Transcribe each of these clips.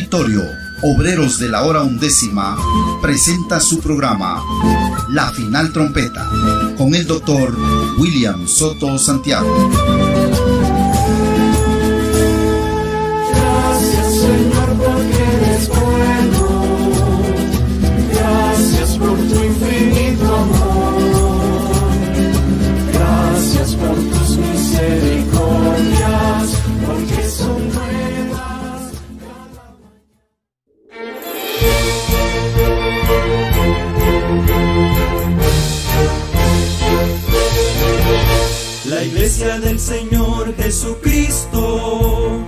Directorio Obreros de la Hora Undécima presenta su programa La Final Trompeta con el doctor William Soto Santiago. Gracias, Señor, porque eres bueno. Gracias por tu infinito amor. Gracias por tus misericordias, porque son buenas. La Iglesia del Señor Jesucristo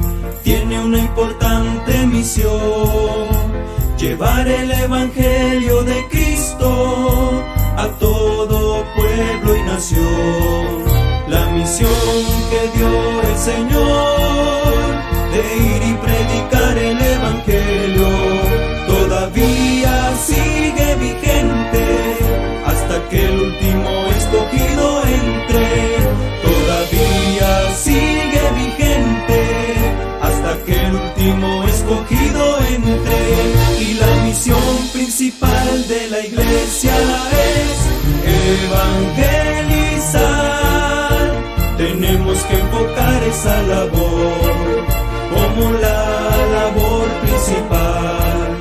tiene una importante misión: llevar el Evangelio de Cristo a todo pueblo y nación. La misión que dio el Señor de ir y predicar el Evangelio todavía sigue vigente hasta que el último escogido entre. Todavía sigue vigente hasta que el último escogido entre. Y la misión principal de la iglesia es evangelizar. Tenemos que enfocar esa labor como la labor principal.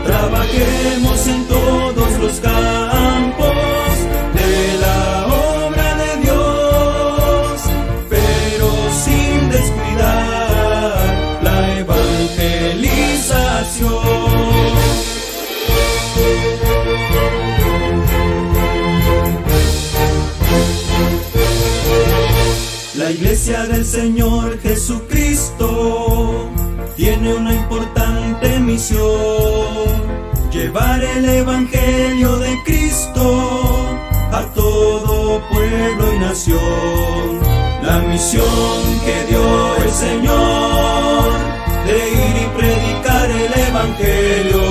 Trabajemos en todos los campos de la obra de Dios, pero sin descuidar la evangelización. La Iglesia del Señor Jesucristo tiene una importante misión: llevar el Evangelio de Cristo a todo pueblo y nación. La misión que dio el Señor de ir y predicar el Evangelio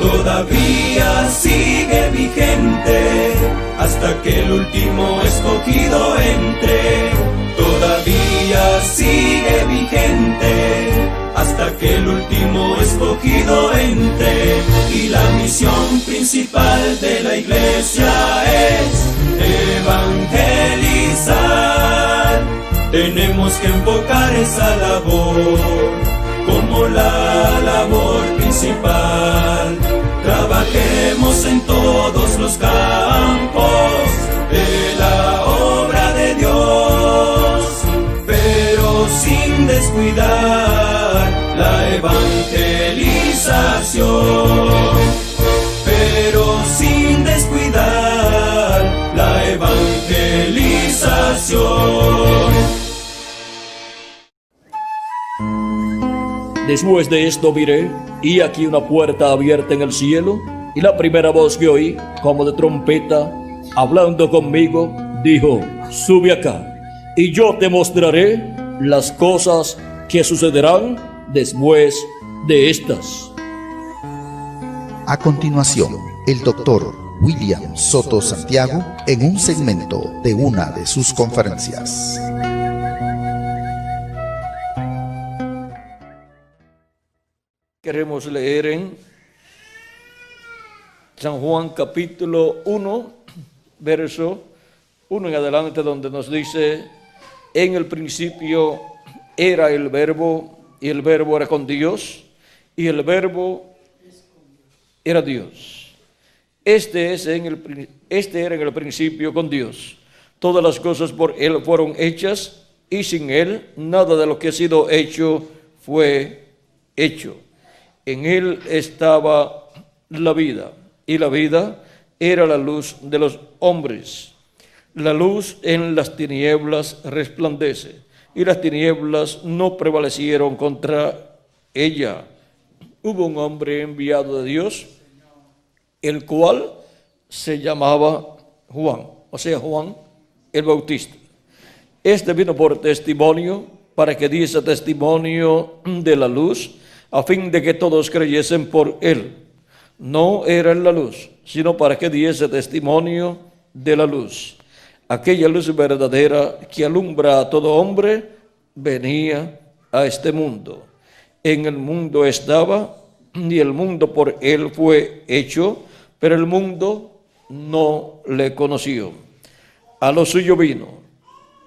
todavía sigue vigente hasta que el último escogido entre. Todavía sigue vigente hasta que el último escogido entre. Y la misión principal de la iglesia es evangelizar. Tenemos que enfocar esa labor como la labor principal. Trabajemos en todos los campos de la obra de Dios, pero sin descuidar la evangelización. Pero sin descuidar la evangelización. Después de esto miré, y aquí una puerta abierta en el cielo, y la primera voz que oí, como de trompeta, hablando conmigo, dijo: sube acá, y yo te mostraré las cosas que sucederán después de estas. A continuación, el doctor William Soto Santiago en un segmento de una de sus conferencias. Queremos leer en San Juan capítulo 1, verso 1 en adelante, donde nos dice: en el principio era el Verbo, y el Verbo era con Dios, y el Verbo era Dios. Este era en el principio con Dios. Todas las cosas por Él fueron hechas, y sin Él nada de lo que ha sido hecho fue hecho. En Él estaba la vida, y la vida era la luz de los hombres. La luz en las tinieblas resplandece, y las tinieblas no prevalecieron contra ella. Hubo un hombre enviado de Dios, el cual se llamaba Juan, o sea, Juan el Bautista. Este vino por testimonio, para que diese testimonio de la luz, a fin de que todos creyesen por él. No era en la luz, sino para que diese testimonio de la luz. Aquella luz verdadera que alumbra a todo hombre venía a este mundo. En el mundo estaba, y el mundo por él fue hecho, pero el mundo no le conoció. A lo suyo vino,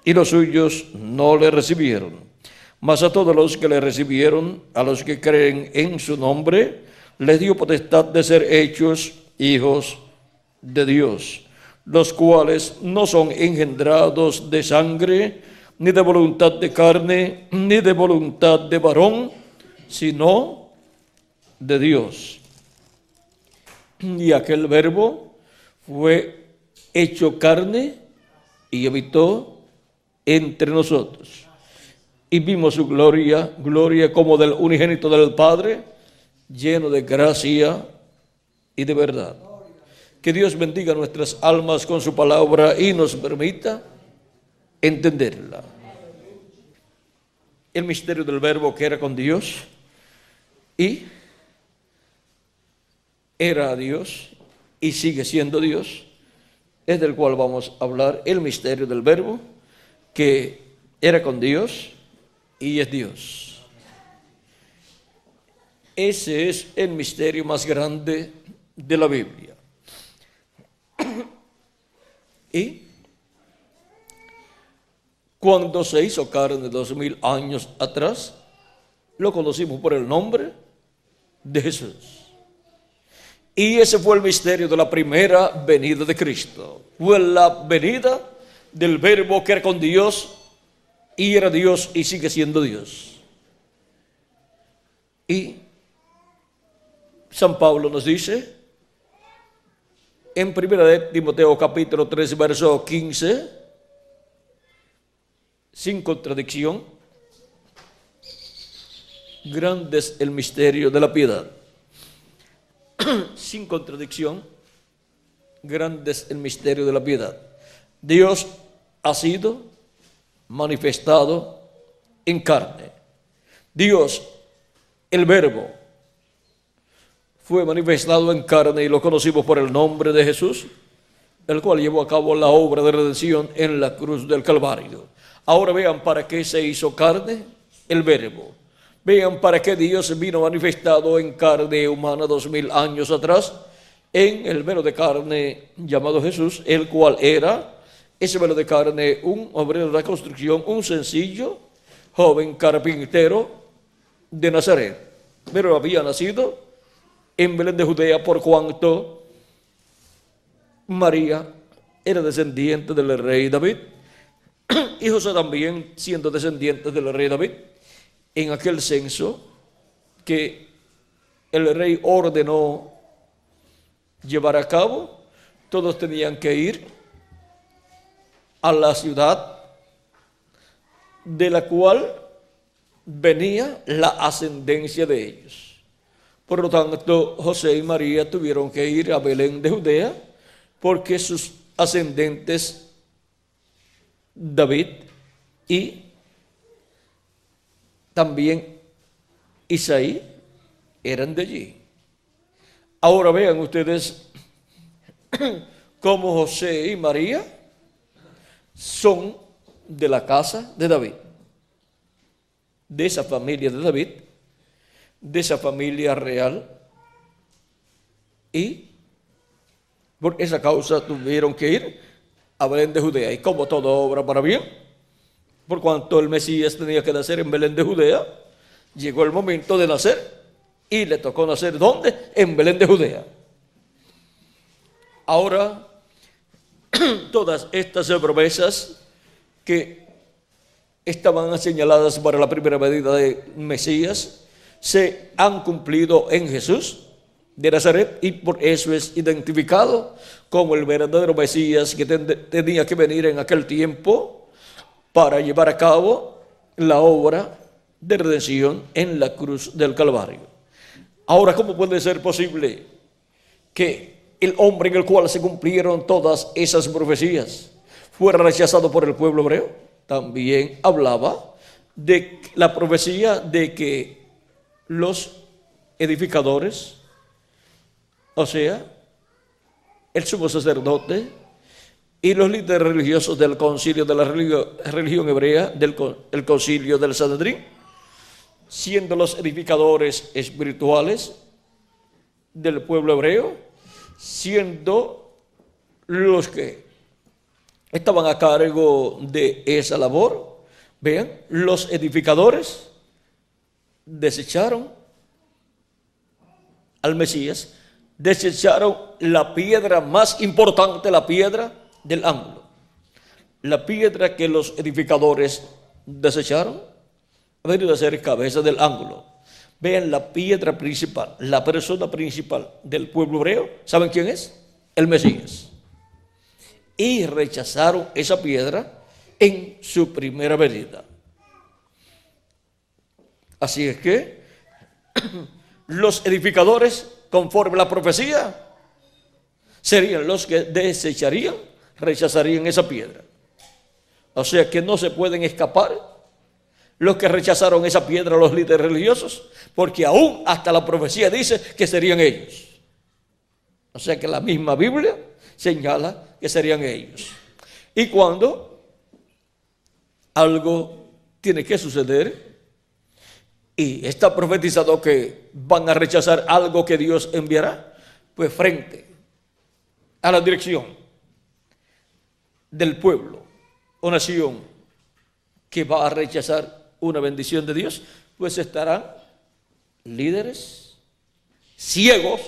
y los suyos no le recibieron. Mas a todos los que le recibieron, a los que creen en su nombre, les dio potestad de ser hechos hijos de Dios, los cuales no son engendrados de sangre, ni de voluntad de carne, ni de voluntad de varón, sino de Dios. Y aquel Verbo fue hecho carne y habitó entre nosotros. Y vimos su gloria, gloria como del unigénito del Padre, lleno de gracia y de verdad. Que Dios bendiga nuestras almas con su palabra y nos permita entenderla. El misterio del Verbo que era con Dios y era Dios y sigue siendo Dios, es del cual vamos a hablar. El misterio del Verbo que era con Dios y es Dios. Ese es el misterio más grande de la Biblia. Y cuando se hizo carne 2000 años atrás, lo conocimos por el nombre de Jesús. Y ese fue el misterio de la primera venida de Cristo. Fue la venida del Verbo que era con Dios y era Dios y sigue siendo Dios. Y San Pablo nos dice en 1 Timoteo capítulo 3 verso 15, sin contradicción, grande es el misterio de la piedad. Sin contradicción, grande es el misterio de la piedad. Dios ha sido manifestado en carne. Dios, el Verbo, fue manifestado en carne y lo conocimos por el nombre de Jesús, el cual llevó a cabo la obra de redención en la cruz del Calvario. Ahora vean para qué se hizo carne el Verbo. Vean para qué Dios vino manifestado en carne humana 2000 años atrás, en el velo de carne llamado Jesús, el cual era ese velo de carne, un obrero de la construcción, un sencillo joven carpintero de Nazaret, pero había nacido en Belén de Judea, por cuanto María era descendiente del rey David, y José también siendo descendiente del rey David. En aquel censo que el rey ordenó llevar a cabo, todos tenían que ir a la ciudad de la cual venía la ascendencia de ellos. Por lo tanto, José y María tuvieron que ir a Belén de Judea, porque sus ascendentes, David y también Isaí, eran de allí. Ahora vean ustedes cómo José y María son de la casa de David, de esa familia de David, de esa familia real, y por esa causa tuvieron que ir a Belén de Judea. Y como todo obra para bien, por cuanto el Mesías tenía que nacer en Belén de Judea, llegó el momento de nacer y le tocó nacer ¿dónde? En Belén de Judea. Ahora, todas estas promesas que estaban señaladas para la primera venida de Mesías se han cumplido en Jesús de Nazaret, y por eso es identificado como el verdadero Mesías que tenía que venir en aquel tiempo para llevar a cabo la obra de redención en la cruz del Calvario. Ahora, ¿cómo puede ser posible que el hombre en el cual se cumplieron todas esas profecías fuera rechazado por el pueblo hebreo? También hablaba de la profecía de que los edificadores, o sea, el sumo sacerdote y los líderes religiosos del concilio de la religión hebrea, el concilio del Sanedrín, siendo los edificadores espirituales, del pueblo hebreo, siendo los que estaban a cargo de esa labor. Vean, los edificadores desecharon al Mesías, desecharon la piedra más importante, la piedra del ángulo. La piedra que los edificadores desecharon ha venido a ser cabeza del ángulo. Vean, la piedra principal, la persona principal del pueblo hebreo, ¿saben quién es? El Mesías. Y rechazaron esa piedra en su primera venida. Así es que los edificadores, conforme a la profecía, serían los que desecharían, rechazarían esa piedra. O sea que no se pueden escapar los que rechazaron esa piedra, los líderes religiosos, porque aún hasta la profecía dice que serían ellos. O sea que la misma Biblia señala que serían ellos. Y cuando algo tiene que suceder y está profetizado que van a rechazar algo que Dios enviará, pues frente a la dirección del pueblo o nación que va a rechazar una bendición de Dios, pues estarán líderes ciegos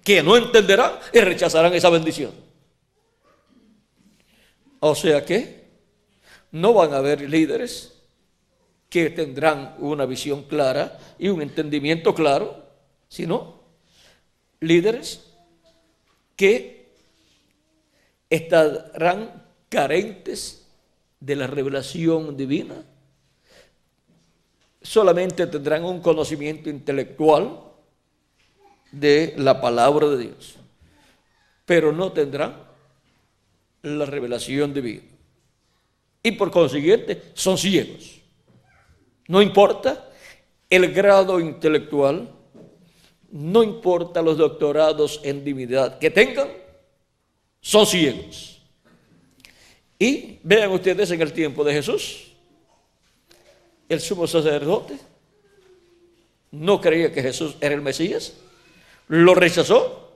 que no entenderán y rechazarán esa bendición. O sea que no van a haber líderes que tendrán una visión clara y un entendimiento claro, sino líderes que estarán carentes de la revelación divina. Solamente tendrán un conocimiento intelectual de la palabra de Dios, pero no tendrán la revelación divina. Y por consiguiente son ciegos. No importa el grado intelectual, no importa los doctorados en divinidad que tengan, son ciegos. Y vean ustedes, en el tiempo de Jesús, el sumo sacerdote no creía que Jesús era el Mesías, lo rechazó,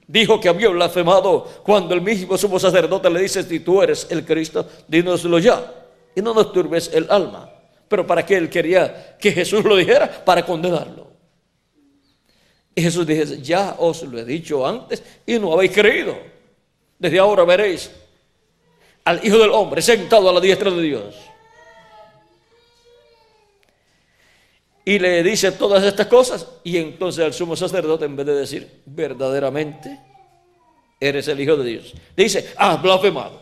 dijo que había blasfemado cuando el mismo sumo sacerdote le dice: si tú eres el Cristo, dínoslo ya y no nos turbes el alma. Pero ¿para qué él quería que Jesús lo dijera? Para condenarlo. Y Jesús dice: ya os lo he dicho antes y no habéis creído. Desde ahora veréis al Hijo del Hombre sentado a la diestra de Dios. Y le dice todas estas cosas, y entonces el sumo sacerdote, en vez de decir verdaderamente eres el Hijo de Dios, dice: has blasfemado.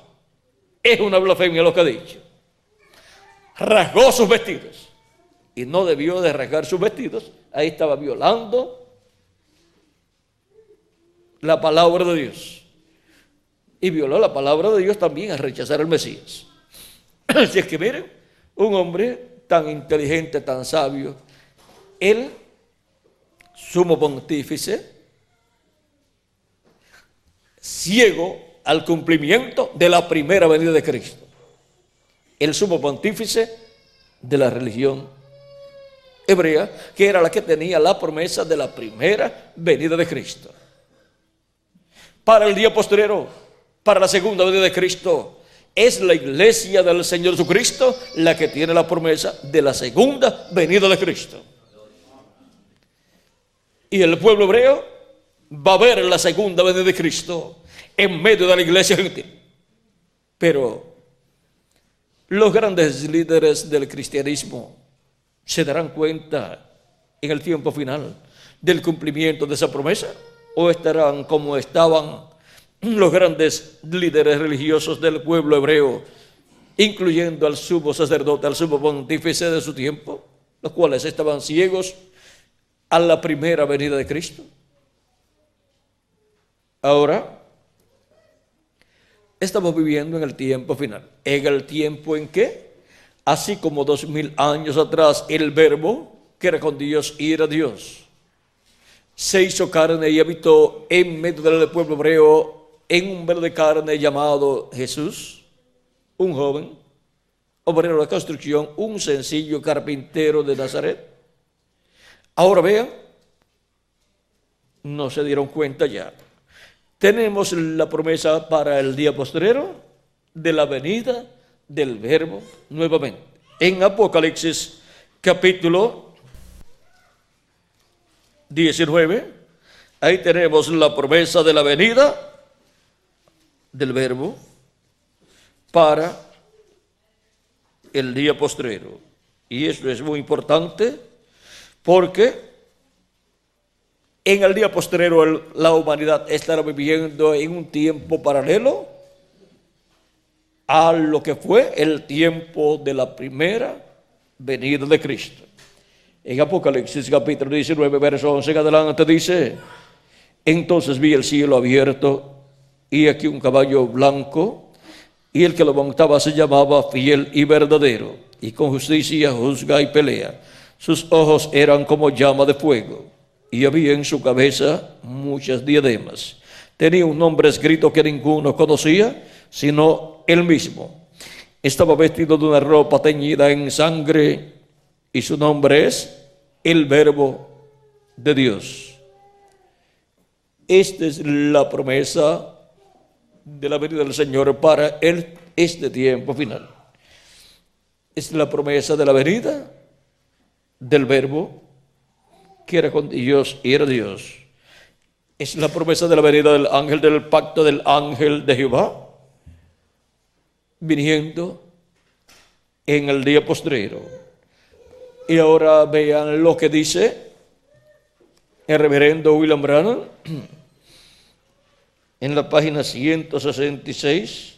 Es una blasfemia lo que ha dicho. Rasgó sus vestidos, y no debió de rasgar sus vestidos. Ahí estaba violando la palabra de Dios, y violó la palabra de Dios también al rechazar al Mesías. Así es que miren, un hombre tan inteligente, tan sabio, el sumo pontífice, ciego al cumplimiento de la primera venida de Cristo, el sumo pontífice de la religión hebrea, que era la que tenía la promesa de la primera venida de Cristo. Para el día postrero, para la segunda venida de Cristo, es la iglesia del Señor Jesucristo la que tiene la promesa de la segunda venida de Cristo. Y el pueblo hebreo va a ver la segunda venida de Cristo en medio de la iglesia gentil. Pero los grandes líderes del cristianismo se darán cuenta en el tiempo final del cumplimiento de esa promesa, o estarán como estaban los grandes líderes religiosos del pueblo hebreo, incluyendo al sumo sacerdote, al sumo pontífice de su tiempo, los cuales estaban ciegos a la primera venida de Cristo. Ahora estamos viviendo en el tiempo final, en el tiempo en que, así como 2000 años atrás, el Verbo, que era con Dios y era Dios, se hizo carne y habitó en medio del pueblo hebreo en un verbo de carne llamado Jesús, un joven, obrero de construcción, un sencillo carpintero de Nazaret. Ahora vean no se dieron cuenta ya. Tenemos la promesa para el día postrero de la venida del Verbo nuevamente. En Apocalipsis capítulo 19, ahí tenemos la promesa de la venida del Verbo para el día postrero. Y esto es muy importante porque en el día postrero la humanidad estará viviendo en un tiempo paralelo a lo que fue el tiempo de la primera venida de Cristo. En Apocalipsis capítulo 19, verso 11 en adelante dice: entonces vi el cielo abierto y aquí un caballo blanco, y el que lo montaba se llamaba Fiel y Verdadero, y con justicia juzga y pelea. Sus ojos eran como llama de fuego, y había en su cabeza muchas diademas. Tenía un nombre escrito que ninguno conocía, sino él mismo. Estaba vestido de una ropa teñida en sangre, y su nombre es el Verbo de Dios. Esta es la promesa de la venida del Señor para este tiempo final. Es la promesa de la venida del Verbo que era con Dios y era Dios. Es la promesa de la venida del ángel del pacto, del ángel de Jehová, viniendo en el día postrero. Y ahora vean lo que dice el reverendo William Branham en la página 166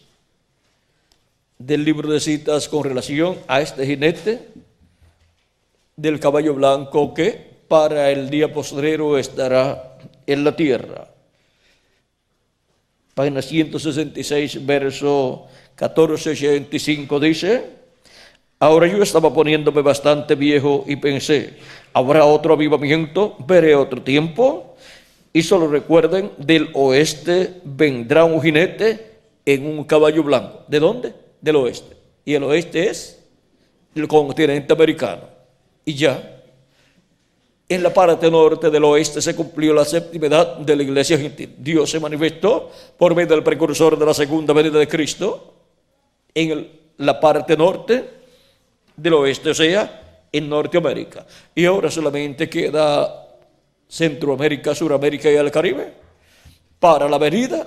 del libro de citas con relación a este jinete del caballo blanco que para el día postrero estará en la tierra. Página 166, verso 1485 dice: ahora yo estaba poniéndome bastante viejo y pensé, ¿habrá otro avivamiento? ¿Veré otro tiempo? Y solo recuerden, del oeste vendrá un jinete en un caballo blanco. ¿De dónde? Del oeste. Y el oeste es el continente americano. Y ya, en la parte norte del oeste se cumplió la séptima edad de la iglesia gentil. Dios se manifestó por medio del precursor de la segunda venida de Cristo en la parte norte del oeste, o sea, en Norteamérica. Y ahora solamente queda Centroamérica, Suramérica y el Caribe para la venida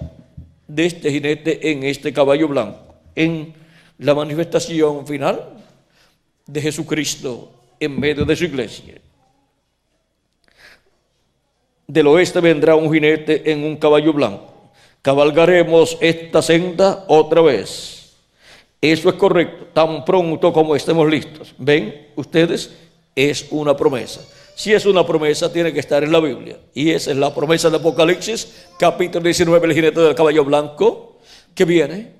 de este jinete en este caballo blanco, en la manifestación final de Jesucristo en medio de su iglesia. Del oeste vendrá un jinete en un caballo blanco. Cabalgaremos esta senda otra vez. Eso es correcto, tan pronto como estemos listos. ¿Ven ustedes? Es una promesa. Si es una promesa, tiene que estar en la Biblia. Y esa es la promesa de Apocalipsis, capítulo 19, el jinete del caballo blanco, que viene,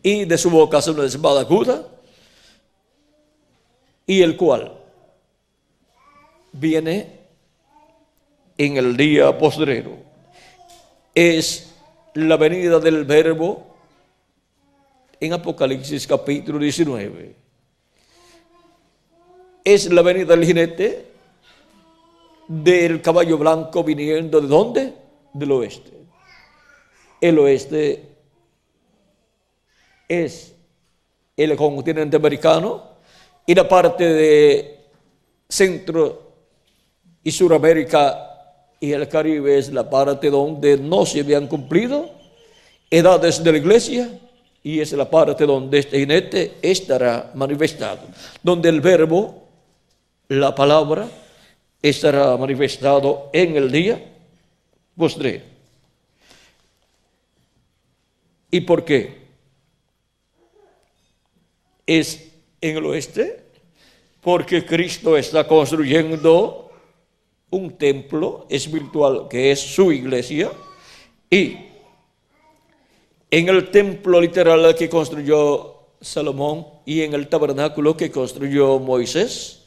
y de su boca hace una espada aguda, y el cual viene en el día postrero. Es la venida del Verbo en Apocalipsis capítulo 19. Es la venida del jinete del caballo blanco viniendo ¿de dónde? Del oeste. El oeste es el continente americano y la parte de Centro y Suramérica y el Caribe es la parte donde no se habían cumplido edades de la iglesia, y es la parte donde este jinete estará manifestado, donde el Verbo, la palabra, estará manifestado en el día postrero. ¿Y por qué? Es en el oeste, porque Cristo está construyendo un templo espiritual que es su iglesia, y en el templo literal que construyó Salomón y en el tabernáculo que construyó Moisés,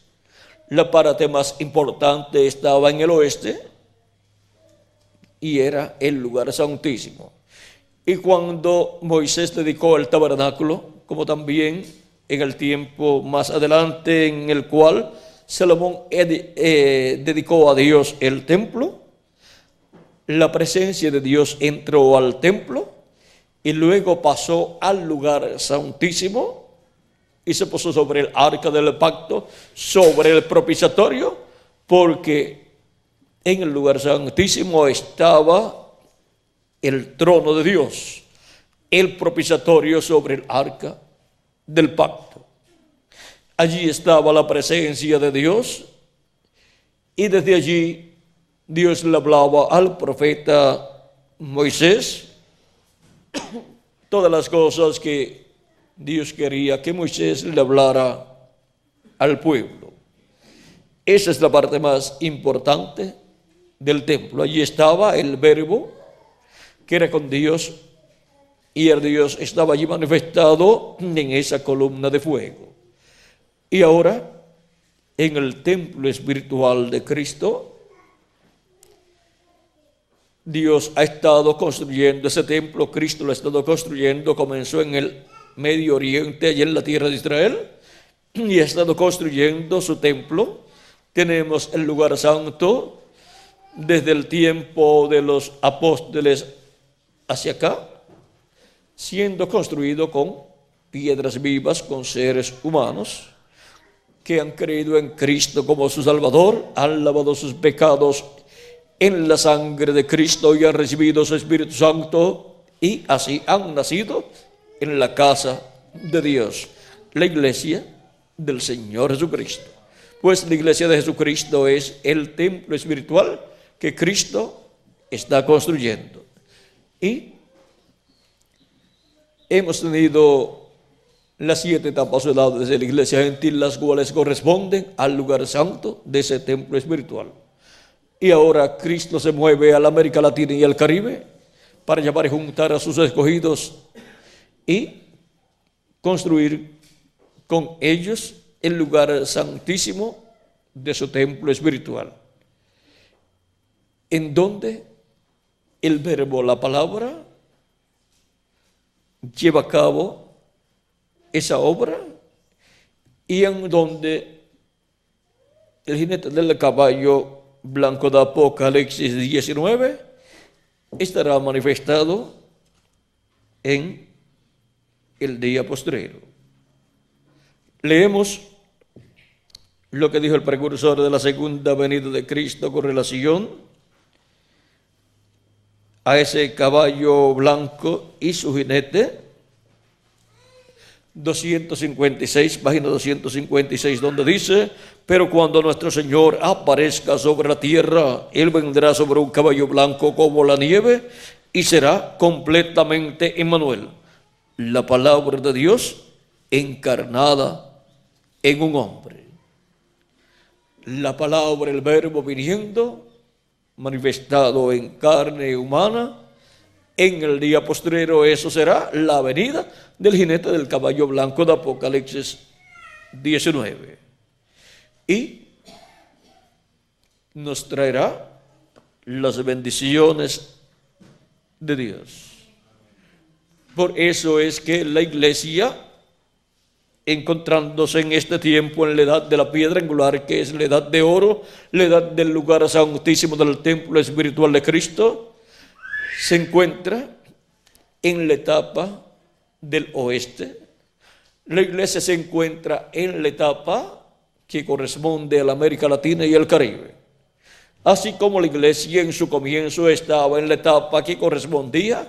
la parte más importante estaba en el oeste y era el lugar santísimo. Y cuando Moisés dedicó el tabernáculo, como también en el tiempo más adelante en el cual Salomón dedicó a Dios el templo, la presencia de Dios entró al templo y luego pasó al lugar santísimo y se posó sobre el arca del pacto, sobre el propiciatorio, porque en el lugar santísimo estaba el trono de Dios, el propiciatorio sobre el arca del pacto. Allí estaba la presencia de Dios y desde allí Dios le hablaba al profeta Moisés todas las cosas que Dios quería que Moisés le hablara al pueblo. Esa es la parte más importante del templo. Allí estaba el Verbo, que era con Dios, y el Dios estaba allí manifestado en esa columna de fuego. Y ahora, en el templo espiritual de Cristo, Dios ha estado construyendo ese templo. Cristo lo ha estado construyendo, comenzó en el Medio Oriente, allí en la tierra de Israel, y ha estado construyendo su templo. Tenemos el lugar santo desde el tiempo de los apóstoles hacia acá, siendo construido con piedras vivas, con seres humanos que han creído en Cristo como su Salvador, han lavado sus pecados en la sangre de Cristo y han recibido su Espíritu Santo, y así han nacido en la casa de Dios, la iglesia del Señor Jesucristo. Pues la iglesia de Jesucristo es el templo espiritual que Cristo está construyendo. Y hemos tenido las 7 etapas de la iglesia gentil, las cuales corresponden al lugar santo de ese templo espiritual. Y ahora Cristo se mueve a la América Latina y al Caribe para llamar y juntar a sus escogidos y construir con ellos el lugar santísimo de su templo espiritual, en donde el Verbo, la palabra, lleva a cabo esa obra, y en donde el jinete del caballo blanco de Apocalipsis 19 estará manifestado en el día postrero. Leemos lo que dijo el precursor de la segunda venida de Cristo con relación a ese caballo blanco y su jinete. 256, página 256, donde dice: pero cuando nuestro Señor aparezca sobre la tierra, Él vendrá sobre un caballo blanco como la nieve y será completamente Emmanuel, la palabra de Dios encarnada en un hombre. La palabra, el Verbo viniendo, manifestado en carne humana. En el día postrero eso será la venida del jinete del caballo blanco de Apocalipsis 19. Y nos traerá las bendiciones de Dios. Por eso es que la iglesia, encontrándose en este tiempo en la edad de la piedra angular, que es la edad de oro, la edad del lugar santísimo del templo espiritual de Cristo, se encuentra en la etapa del oeste. La iglesia se encuentra en la etapa que corresponde a la América Latina y el Caribe. Así como la iglesia en su comienzo estaba en la etapa que correspondía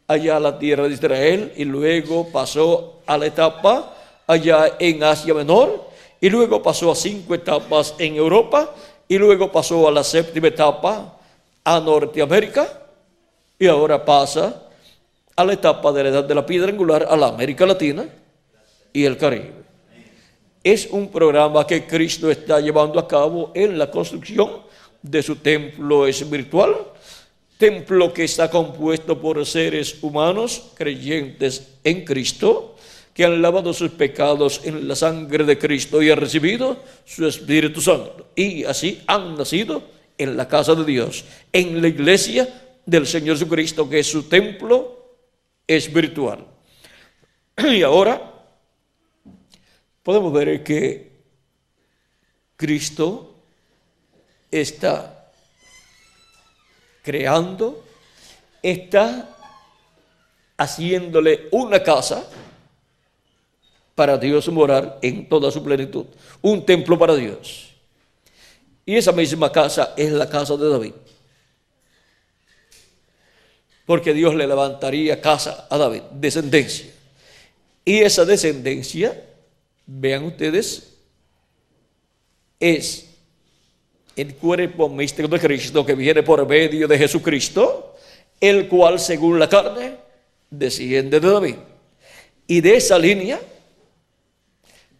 allá a la tierra de Israel, y luego pasó a la etapa allá en Asia Menor, y luego pasó a 5 etapas en Europa, y luego pasó a la 7ª etapa a Norteamérica, y ahora pasa a la etapa de la edad de la piedra angular, a la América Latina y el Caribe. Es un programa que Cristo está llevando a cabo en la construcción de su templo espiritual, templo que está compuesto por seres humanos creyentes en Cristo, que han lavado sus pecados en la sangre de Cristo y han recibido su Espíritu Santo, y así han nacido en la casa de Dios, en la iglesia del Señor Jesucristo, que es su templo espiritual. Y ahora podemos ver que Cristo está creando, está haciéndole una casa para Dios morar en toda su plenitud, un templo para Dios. Y esa misma casa es la casa de David, porque Dios le levantaría casa a David, descendencia. Y esa descendencia, vean ustedes, es el cuerpo místico de Cristo que viene por medio de Jesucristo, el cual según la carne desciende de David. Y de esa línea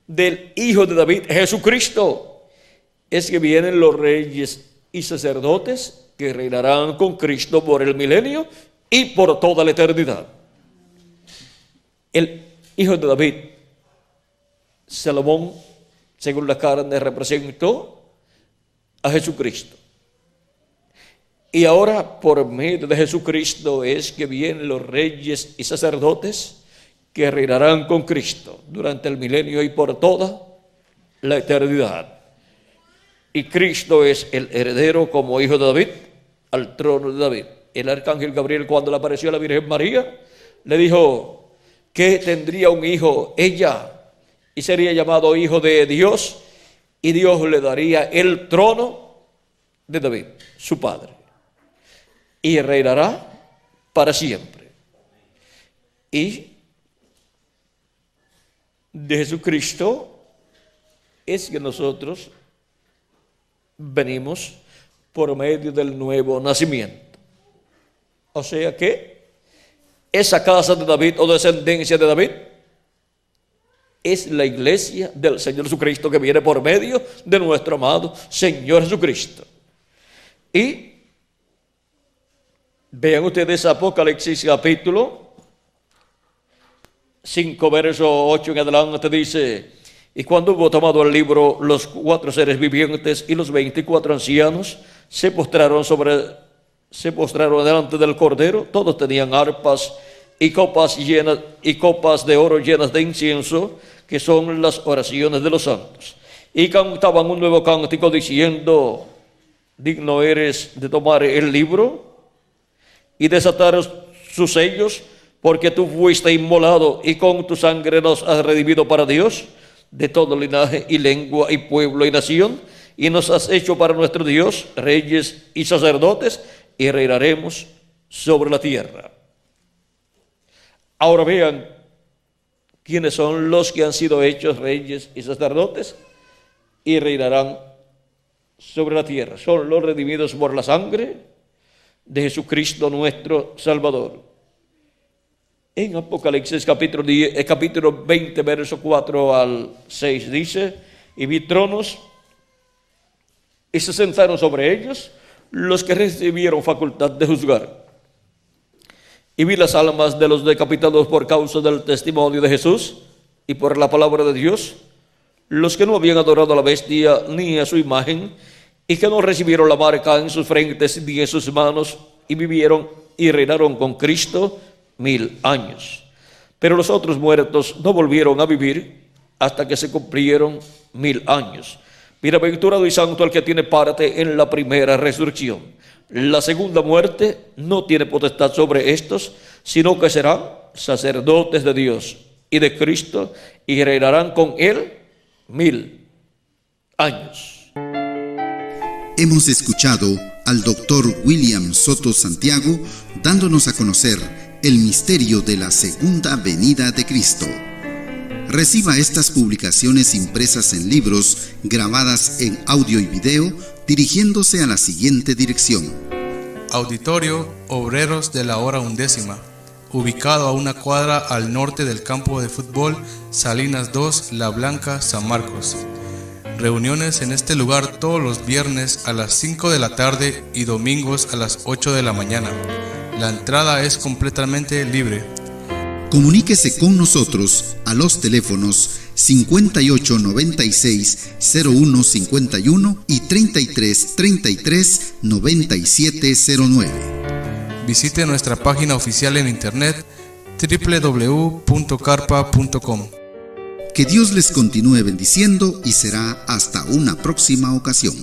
del Hijo de David, Jesucristo, es que vienen los reyes y sacerdotes que reinarán con Cristo por el milenio y por toda la eternidad. El Hijo de David, Salomón, según la carne, representó a Jesucristo. Y ahora por medio de Jesucristo es que vienen los reyes y sacerdotes que reinarán con Cristo durante el milenio y por toda la eternidad. Y Cristo es el heredero como hijo de David al trono de David. El arcángel Gabriel, cuando le apareció a la Virgen María, le dijo que tendría un hijo ella y sería llamado hijo de Dios, y Dios le daría el trono de David, su padre, y reinará para siempre. Y de Jesucristo es que nosotros venimos por medio del nuevo nacimiento. O sea que esa casa de David o descendencia de David es la iglesia del Señor Jesucristo que viene por medio de nuestro amado Señor Jesucristo. Y vean ustedes Apocalipsis capítulo 5, verso 8 en adelante, dice: y cuando hubo tomado el libro, los 4 seres vivientes y los 24 ancianos se postraron delante del Cordero. Todos tenían arpas y copas de oro llenas de incienso, que son las oraciones de los santos. Y cantaban un nuevo cántico diciendo: digno eres de tomar el libro y desatar sus sellos, porque tú fuiste inmolado y con tu sangre nos has redimido para Dios de todo linaje y lengua y pueblo y nación, y nos has hecho para nuestro Dios reyes y sacerdotes, y reinaremos sobre la tierra. Ahora vean quiénes son los que han sido hechos reyes y sacerdotes y reinarán sobre la tierra. Son los redimidos por la sangre de Jesucristo nuestro Salvador. En Apocalipsis capítulo 20, verso 4 al 6 dice: y vi tronos y se sentaron sobre ellos los que recibieron facultad de juzgar. Y vi las almas de los decapitados por causa del testimonio de Jesús y por la palabra de Dios, los que no habían adorado a la bestia ni a su imagen, y que no recibieron la marca en sus frentes ni en sus manos, y vivieron y reinaron con Cristo 1000 años. Pero los otros muertos no volvieron a vivir hasta que se cumplieron 1000 años. Bienaventurado y santo el que tiene parte en la primera resurrección. La segunda muerte no tiene potestad sobre estos, sino que serán sacerdotes de Dios y de Cristo, y reinarán con él 1000 años. Hemos escuchado al doctor William Soto Santiago dándonos a conocer el misterio de la segunda venida de Cristo. Reciba estas publicaciones impresas en libros, grabadas en audio y video, dirigiéndose a la siguiente dirección: Auditorio Obreros de la Hora Undécima, ubicado a una cuadra al norte del campo de fútbol Salinas 2, La Blanca, San Marcos. Reuniones en este lugar todos los viernes a las 5 de la tarde y domingos a las 8 de la mañana. La entrada es completamente libre. Comuníquese con nosotros a los teléfonos 5896-0151 y 3333-9709. Visite nuestra página oficial en internet www.carpa.com. Que Dios les continúe bendiciendo y será hasta una próxima ocasión.